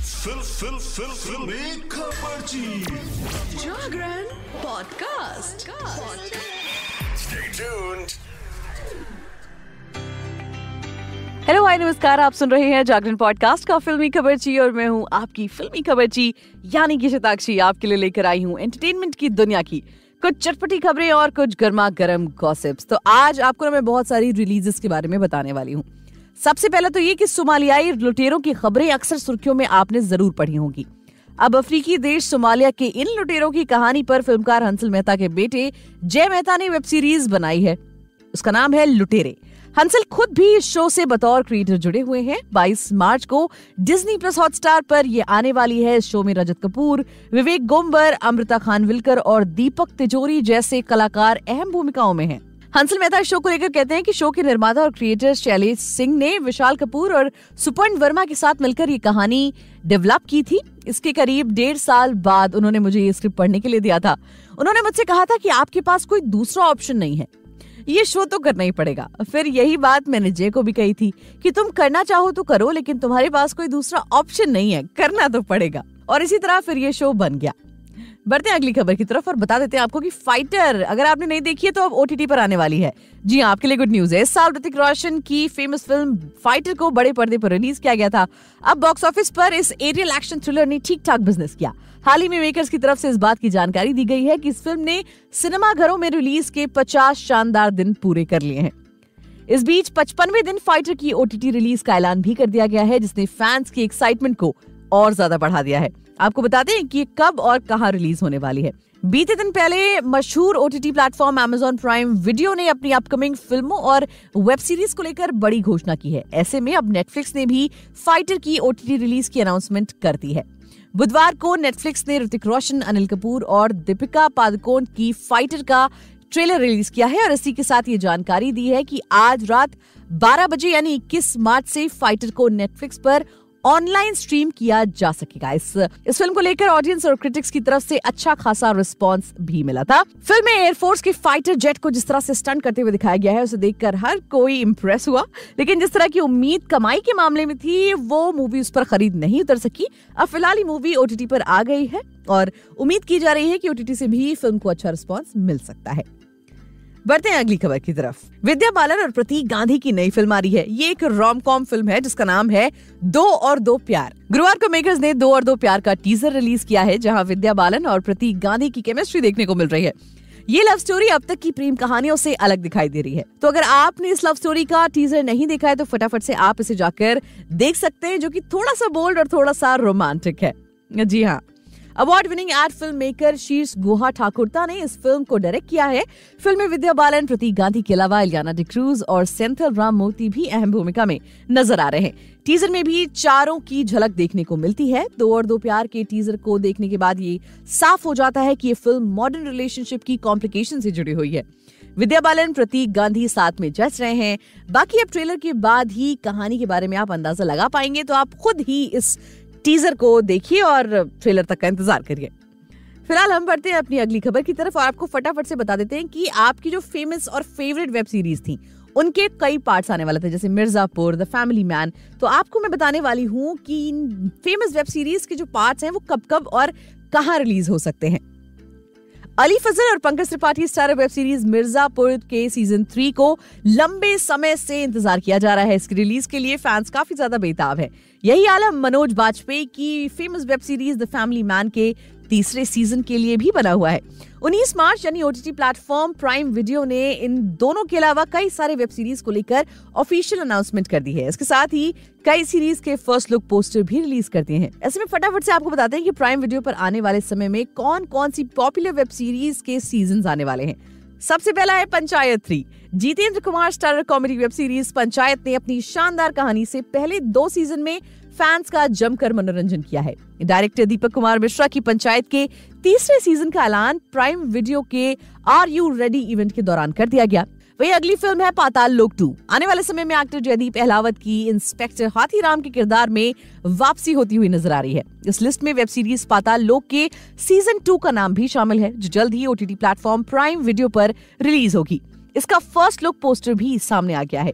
फिल्मी खबरची जागरण podcast. Stay tuned. Hello hi नमस्कार, आप सुन रहे हैं जागरण पॉडकास्ट का फिल्मी खबरची और मैं हूं आपकी फिल्मी खबरची यानी कि शताक्षी। आपके लिए लेकर आई हूं एंटरटेनमेंट की दुनिया की कुछ चटपटी खबरें और कुछ गर्मा गर्म गॉसिप्स। तो आज आपको मैं बहुत सारी रिलीजेस के बारे में बताने वाली हूं। सबसे पहले तो ये कि सोमालियाई लुटेरों की खबरें अक्सर सुर्खियों में आपने जरूर पढ़ी होंगी। अब अफ्रीकी देश सोमालिया के इन लुटेरों की कहानी पर फिल्मकार हंसल मेहता के बेटे जय मेहता ने वेब सीरीज बनाई है। उसका नाम है लुटेरे। हंसल खुद भी इस शो से बतौर क्रिएटर जुड़े हुए हैं। 22 मार्च को डिज्नी प्लस हॉटस्टार पर ये आने वाली है। इस शो में रजत कपूर, विवेक गोमबर, अमृता खानविलकर और दीपक तिजोरी जैसे कलाकार अहम भूमिकाओं में हैं। हंसल मेहता शो को लेकर कहते हैं कि शो के निर्माता और क्रिएटर शैलेश सिंह ने विशाल कपूर और सुपर्ण वर्मा के साथ मिलकर ये कहानी डेवलप की थी। इसके करीब 1.5 साल बाद उन्होंने मुझे ये स्क्रिप्ट पढ़ने के लिए दिया था। उन्होंने मुझसे कहा था कि आपके पास कोई दूसरा ऑप्शन नहीं है, ये शो तो करना ही पड़ेगा। फिर यही बात मैंने जय को भी कही थी कि तुम करना चाहो तो करो, लेकिन तुम्हारे पास कोई दूसरा ऑप्शन नहीं है, करना तो पड़ेगा। और इसी तरह फिर ये शो बन गया। बढ़ते हैं अगली खबर की तरफ और बता देते हैं आपको कि फाइटर अगर आपने नहीं देखी है तो अब OTT पर आने वाली है। जी हाँ, आपके लिए गुड न्यूज है। इस साल ऋतिक रोशन की फेमस फिल्म फाइटर को बड़े पर्दे पर रिलीज किया गया था। अब बॉक्स ऑफिस पर इस एरियल एक्शन थ्रिलर ने ठीक ठाक बिजनेस किया। हाल ही में मेकर्स की तरफ से इस बात की जानकारी दी गई है कि इस फिल्म ने सिनेमा घरों में रिलीज के 50 शानदार दिन पूरे कर लिए हैं। इस बीच 55वें दिन फाइटर की OTT रिलीज का ऐलान भी कर दिया गया है, जिसने फैंस की एक्साइटमेंट को और ज्यादा बढ़ा दिया है। आपको बताते हैं कि कब और कहां रिलीज होने वाली है। बीते दिन पहले मशहूर OTT platform Amazon prime video ने अपनी अपकमिंग फिल्मों और वेब सीरीज को लेकर बड़ी घोषणा की है। ऐसे में अब नेटफ्लिक्स ने भी फाइटर की OTT रिलीज की अनाउंसमेंट कर दी है। बुधवार को नेटफ्लिक्स ने ऋतिक रोशन, अनिल कपूर और दीपिका पादुकोण की फाइटर का ट्रेलर रिलीज किया है और इसी के साथ ये जानकारी दी है कि आज रात 12 बजे यानी 21 मार्च से फाइटर को नेटफ्लिक्स पर ऑनलाइन स्ट्रीम किया जा सकेगा। इस फिल्म को लेकर ऑडियंस और क्रिटिक्स की तरफ से अच्छा खासा रिस्पांस भी मिला था। फिल्म में एयरफोर्स के फाइटर जेट को जिस तरह से स्टंट करते हुए दिखाया गया है उसे देखकर हर कोई इंप्रेस हुआ, लेकिन जिस तरह की उम्मीद कमाई के मामले में थी वो मूवी उस पर खरीद नहीं उतर सकी। अब फिलहाल मूवी OTT पर आ गई है और उम्मीद की जा रही है कि OTT से भी फिल्म को अच्छा रिस्पांस मिल सकता है। बढ़ते हैं अगली खबर की तरफ। विद्या बालन और प्रतीक गांधी की नई फिल्म आ रही है। ये एक रोम कॉम फिल्म है जिसका नाम है 2 और 2 प्यार। गुरुवार को मेकर्स ने 2 और 2 प्यार का टीजर रिलीज किया है, जहां विद्या बालन और प्रतीक गांधी की केमिस्ट्री देखने को मिल रही है। ये लव स्टोरी अब तक की प्रेम कहानियों से अलग दिखाई दे रही है। तो अगर आपने इस लव स्टोरी का टीजर नहीं देखा है तो फटाफट से आप इसे जाकर देख सकते हैं, जो कि थोड़ा सा बोल्ड और थोड़ा सा रोमांटिक है। जी हाँ, award winning ad film maker शीर्ष गुहा ठाकुरता ने इस फिल्म को डायरेक्ट किया है। फिल्म में विद्या बालन, प्रतीक गांधी के अलावा इलियाना डिक्रूज और सेंथिल राम मोती भी अहम भूमिका में नजर आ रहे हैं। टीजर में भी चारों की झलक देखने को मिलती है। 2 और 2 प्यार के टीजर को देखने के बाद ये साफ हो जाता है कि ये फिल्म मॉडर्न रिलेशनशिप की कॉम्प्लिकेशन से जुड़ी हुई है। विद्या बालन, प्रतीक गांधी साथ में जच रहे हैं। बाकी अब ट्रेलर के बाद ही कहानी के बारे में आप अंदाजा लगा पाएंगे, तो आप खुद ही इस टीजर को देखिए और ट्रेलर तक का इंतजार करिए। फिलहाल हम बढ़ते हैं अपनी अगली खबर की तरफ और आपको फटाफट से बता देते हैं कि आपकी जो फेमस और फेवरेट वेब सीरीज थी उनके कई पार्ट्स आने वाले थे, जैसे मिर्जापुर, द फैमिली मैन। तो आपको मैं बताने वाली हूँ कि इन फेमस वेब सीरीज के जो पार्ट्स हैं वो कब कब और कहाँ रिलीज हो सकते हैं। अली फजल और Pankaj Tripathi starrer web series Mirzapur के सीजन 3 को लंबे समय से इंतजार किया जा रहा है। इसकी रिलीज के लिए फैंस काफी ज्यादा बेताब है। यही आलम मनोज बाजपेयी की famous web series the family man के तीसरे सीजन के लिए भी बना हुआ है। 19 मार्च यानी OTT प्लेटफॉर्म प्राइम वीडियो ने इन दोनों के अलावा कई सारे वेब सीरीज को लेकर ऑफिशियल अनाउंसमेंट कर दी है। इसके साथ ही कई सीरीज के फर्स्ट लुक पोस्टर भी रिलीज कर दिए हैं। ऐसे में फटाफट से आपको बताते हैं कि प्राइम वीडियो पर आने वाले समय में कौन कौन सी पॉपुलर वेब सीरीज के सीजन आने वाले हैं। सबसे पहला है panchayat 3। Jitendra Kumar starrer comedy web series panchayat ने अपनी शानदार कहानी से पहले 2 सीजन में फैंस का जमकर मनोरंजन किया है। डायरेक्टर दीपक कुमार मिश्रा की पंचायत के तीसरे सीजन का ऐलान प्राइम वीडियो के आर यू रेडी इवेंट के दौरान कर दिया गया। वही अगली फिल्म है पाताल लोक 2। आने वाले समय में एक्टर जयदीप अहलावत की इंस्पेक्टर हाथीराम के किरदार में वापसी होती हुई नजर आ रही है। इस लिस्ट में वेब सीरीज पाताल लोक के सीजन 2 का नाम भी शामिल है, जो जल्द ही OTT प्लेटफॉर्म प्राइम वीडियो पर रिलीज होगी। इसका फर्स्ट लुक पोस्टर भी सामने आ गया है।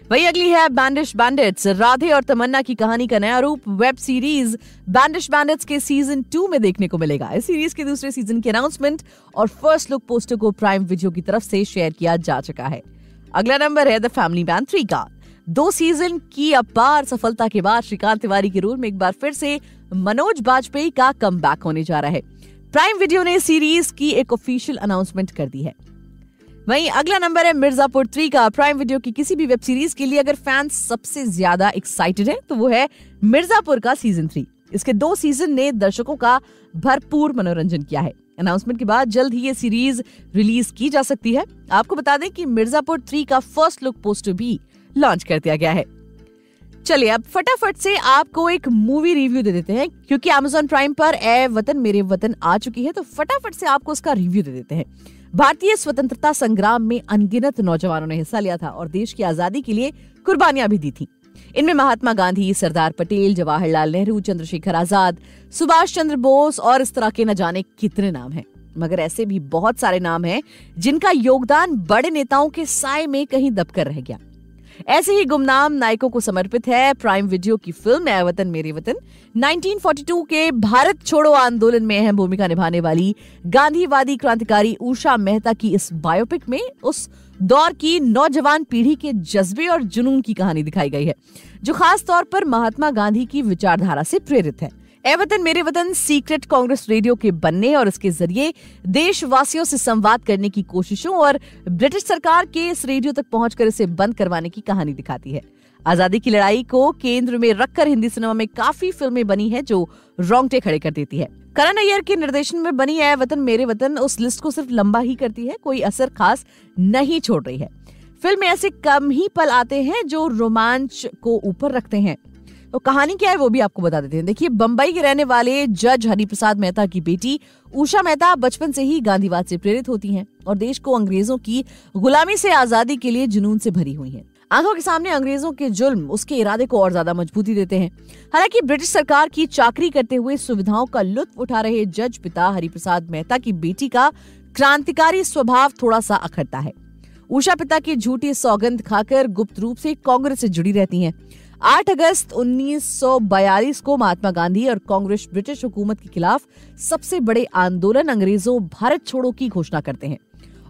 वही अगली है बैंडिश बैंडिट्स। राधे और तमन्ना की कहानी का नया रूप वेब सीरीज बैंडिश बैंडिट्स के सीजन 2 में देखने को मिलेगा। इस सीरीज के दूसरे सीजन की अनाउंसमेंट और फर्स्ट लुक पोस्टर को प्राइम वीडियो की तरफ से शेयर किया जा चुका है। अगला नंबर है द फैमिली मैन 3 का। 2 सीजन की अपार सफलता के बाद श्रीकांत तिवारी के रोल में एक बार फिर से मनोज बाजपेयी का कमबैक होने जा रहा है। प्राइम वीडियो ने सीरीज की एक ऑफिशियल अनाउंसमेंट कर दी है। वहीं अगला नंबर है मिर्जापुर 3 का। प्राइम वीडियो की किसी भी वेब सीरीज के लिए अगर फैंस सबसे ज्यादा एक्साइटेड है तो वो है मिर्जापुर का सीजन 3। इसके 2 सीजन ने दर्शकों का भरपूर मनोरंजन किया है। अनाउंसमेंट के बाद जल्द ही ये सीरीज रिलीज की जा सकती है। आपको बता दें कि मिर्जापुर 3 का फर्स्ट लुक पोस्टर भी लॉन्च कर दिया गया है। चलिए अब फटाफट से आपको एक मूवी रिव्यू दे देते हैं, क्योंकि Amazon प्राइम पर ए वतन मेरे वतन आ चुकी है, तो फटाफट से आपको उसका रिव्यू दे देते हैं। भारतीय स्वतंत्रता संग्राम में अनगिनत नौजवानों ने हिस्सा लिया था और देश की आजादी के लिए कुर्बानियां भी दी थी। इनमें महात्मा गांधी, सरदार पटेल, जवाहरलाल नेहरू, चंद्रशेखर आजाद, सुभाष चंद्र बोस और इस तरह के न जाने कितने नाम हैं। मगर ऐसे भी बहुत सारे नाम हैं जिनका योगदान बड़े नेताओं के साए में कहीं दबकर रह गया। ऐसे ही गुमनाम नायकों को समर्पित है प्राइम वीडियो की फिल्म ए वतन मेरे वतन। 1942 के भारत छोड़ो आंदोलन में अहम भूमिका निभाने वाली गांधीवादी क्रांतिकारी उषा मेहता की इस बायोपिक में उस दौर की नौजवान पीढ़ी के जज्बे और जुनून की कहानी दिखाई गई है, जो खास तौर पर महात्मा गांधी की विचारधारा से प्रेरित है। ए वतन मेरे वतन सीक्रेट कांग्रेस रेडियो के बनने और इसके जरिए देशवासियों से संवाद करने की कोशिशों और ब्रिटिश सरकार के इस रेडियो तक पहुंचकर इसे बंद करवाने की कहानी दिखाती है। आजादी की लड़ाई को केंद्र में रखकर हिंदी सिनेमा में काफी फिल्में बनी हैं जो रोंगटे खड़े कर देती है। करण अय्यर के निर्देशन में बनी ए वतन मेरे वतन उस लिस्ट को सिर्फ लंबा ही करती है, कोई असर खास नहीं छोड़ रही है। फिल्म में ऐसे कम ही पल आते हैं जो रोमांच को ऊपर रखते हैं। तो कहानी क्या है वो भी आपको बता देते हैं। देखिए, बंबई के रहने वाले जज हरिप्रसाद मेहता की बेटी उषा मेहता बचपन से ही गांधीवाद से प्रेरित होती हैं और देश को अंग्रेजों की गुलामी से आजादी के लिए जुनून से भरी हुई हैं। आंखों के सामने अंग्रेजों के जुल्म उसके इरादे को और ज्यादा मजबूती देते हैं। हालांकि ब्रिटिश सरकार की चाकरी करते हुए सुविधाओं का लुत्फ उठा रहे जज पिता हरिप्रसाद मेहता की बेटी का क्रांतिकारी स्वभाव थोड़ा सा अखरता है। उषा पिता की झूठी सौगंध खाकर गुप्त रूप से कांग्रेस से जुड़ी रहती हैं। 8 अगस्त 1942 को महात्मा गांधी और कांग्रेस ब्रिटिश हुकूमत के खिलाफ सबसे बड़े आंदोलन अंग्रेजों भारत छोड़ो की घोषणा करते हैं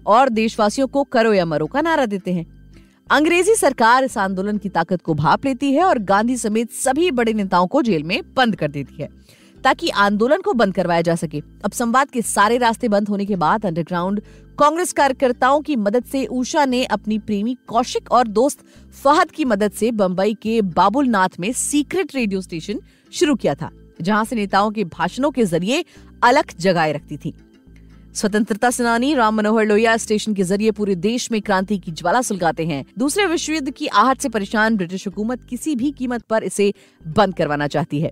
और देशवासियों को करो या मरो का नारा देते हैं। अंग्रेजी सरकार इस आंदोलन की ताकत को भांप लेती है और गांधी समेत सभी बड़े नेताओं को जेल में बंद कर देती है ताकि आंदोलन को बंद करवाया जा सके। अब संवाद के सारे रास्ते बंद होने के बाद अंडरग्राउंड कांग्रेस कार्यकर्ताओं की मदद से उषा ने अपनी प्रेमी कौशिक और दोस्त फहद की मदद से बंबई के बाबुलनाथ में सीक्रेट रेडियो स्टेशन शुरू किया था, जहां से नेताओं के भाषणों के जरिए अलख जगाए रखती थी। स्वतंत्रता सेनानी राम मनोहर लोहिया स्टेशन के जरिए पूरे देश में क्रांति की ज्वाला सुलगाते हैं। दूसरे विश्व युद्ध की आहट से परेशान ब्रिटिश हुकूमत किसी भी कीमत पर इसे बंद करवाना चाहती है।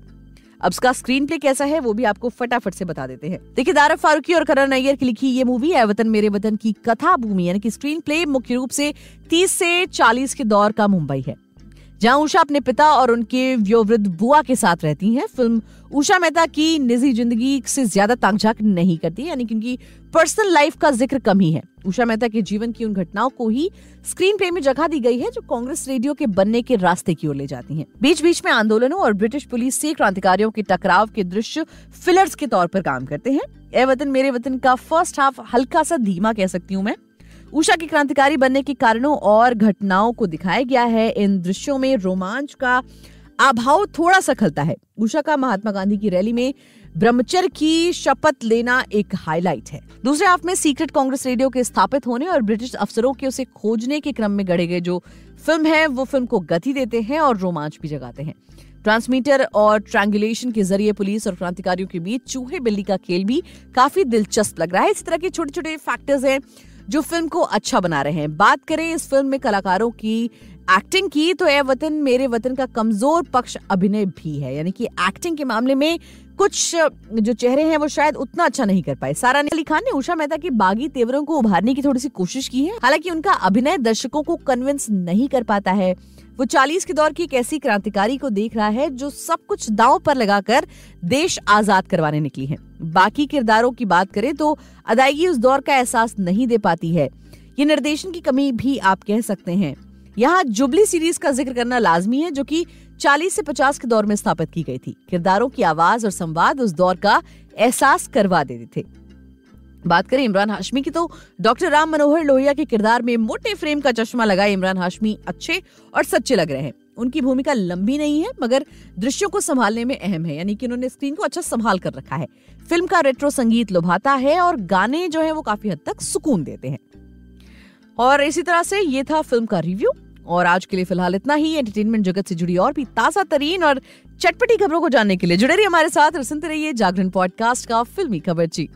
अब इसका स्क्रीन प्ले कैसा है वो भी आपको फटाफट से बता देते हैं। देखिए, दारा फारूकी और करण अय्यर की लिखी ये मूवी ए वतन मेरे वतन की कथा भूमि यानी कि स्क्रीन प्ले मुख्य रूप से 30 से 40 के दौर का मुंबई है, जहां उषा अपने पिता और उनके वयोवृद्ध बुआ के साथ रहती हैं। फिल्म उषा मेहता की निजी जिंदगी से ज्यादा ताकझाक नहीं करती, यानी कि उनकी पर्सनल लाइफ का जिक्र कम ही है। उषा मेहता के जीवन की उन घटनाओं को ही स्क्रीन प्ले में जगह दी गई है जो कांग्रेस रेडियो के बनने के रास्ते की ओर ले जाती हैं। बीच बीच में आंदोलनों और ब्रिटिश पुलिस से क्रांतिकारियों के टकराव के दृश्य फिलर्स के तौर पर काम करते हैं। ए वतन मेरे वतन का फर्स्ट हाफ हल्का सा धीमा कह सकती हूँ मैं। उषा के क्रांतिकारी बनने के कारणों और घटनाओं को दिखाया गया है। इन दृश्यों में रोमांच का अभाव थोड़ा सा खलता है। उषा का महात्मा गांधी की रैली में ब्रह्मचर्य की शपथ लेना एक हाईलाइट है। दूसरे हाफ में सीक्रेट कांग्रेस रेडियो के स्थापित होने और ब्रिटिश अफसरों के उसे खोजने के क्रम में गढ़े गए जो फिल्म है वो फिल्म को गति देते हैं और रोमांच भी जगाते हैं। ट्रांसमीटर और ट्रायंगुलेशन के जरिए पुलिस और क्रांतिकारियों के बीच चूहे बिल्ली का खेल भी काफी दिलचस्प लग रहा है। इस तरह के छोटे छोटे फैक्टर्स हैं जो फिल्म को अच्छा बना रहे हैं। बात करें इस फिल्म में कलाकारों की एक्टिंग की तो ए वतन मेरे वतन का कमजोर पक्ष अभिनय भी है, यानी कि एक्टिंग के मामले में कुछ जो चेहरे हैं वो शायद उतना अच्छा नहीं कर पाए। सारा अली खान ने उषा मेहता की बागी तेवरों को उभारने की थोड़ी सी कोशिश की है, हालांकि उनका अभिनय दर्शकों को कन्विंस नहीं कर पाता है। वो 40 के दौर की एक ऐसी क्रांतिकारी को देख रहा है जो सब कुछ दांव पर लगाकर देश आजाद करवाने निकली है। बाकी किरदारों की बात करें तो अदायगी उस दौर का एहसास नहीं दे पाती है। ये निर्देशन की कमी भी आप कह सकते हैं। यहाँ जुबली सीरीज का जिक्र करना लाजमी है, जो कि 40 से 50 के दौर में स्थापित की गई थी। किरदारों की आवाज और संवाद उस दौर का एहसास करवा देते थे। बात करें इमरान हाशमी की तो डॉक्टर राम मनोहर लोहिया के किरदार में मोटे फ्रेम का चश्मा लगाए इमरान हाशमी अच्छे और सच्चे लग रहे हैं। उनकी भूमिका लंबी नहीं है मगर दृश्यों को संभालने में अहम है, यानी कि उन्होंने स्क्रीन को अच्छा संभाल कर रखा है। फिल्म का रेट्रो संगीत लुभाता है और गाने जो है वो काफी हद तक सुकून देते हैं। और इसी तरह से ये था फिल्म का रिव्यू, और आज के लिए फिलहाल इतना ही। एंटरटेनमेंट जगत से जुड़ी और भी ताजा तरीन और चटपटी खबरों को जानने के लिए जुड़े रहिए हमारे साथ और सुनते रहिए जागरण पॉडकास्ट का फिल्मी खबरची।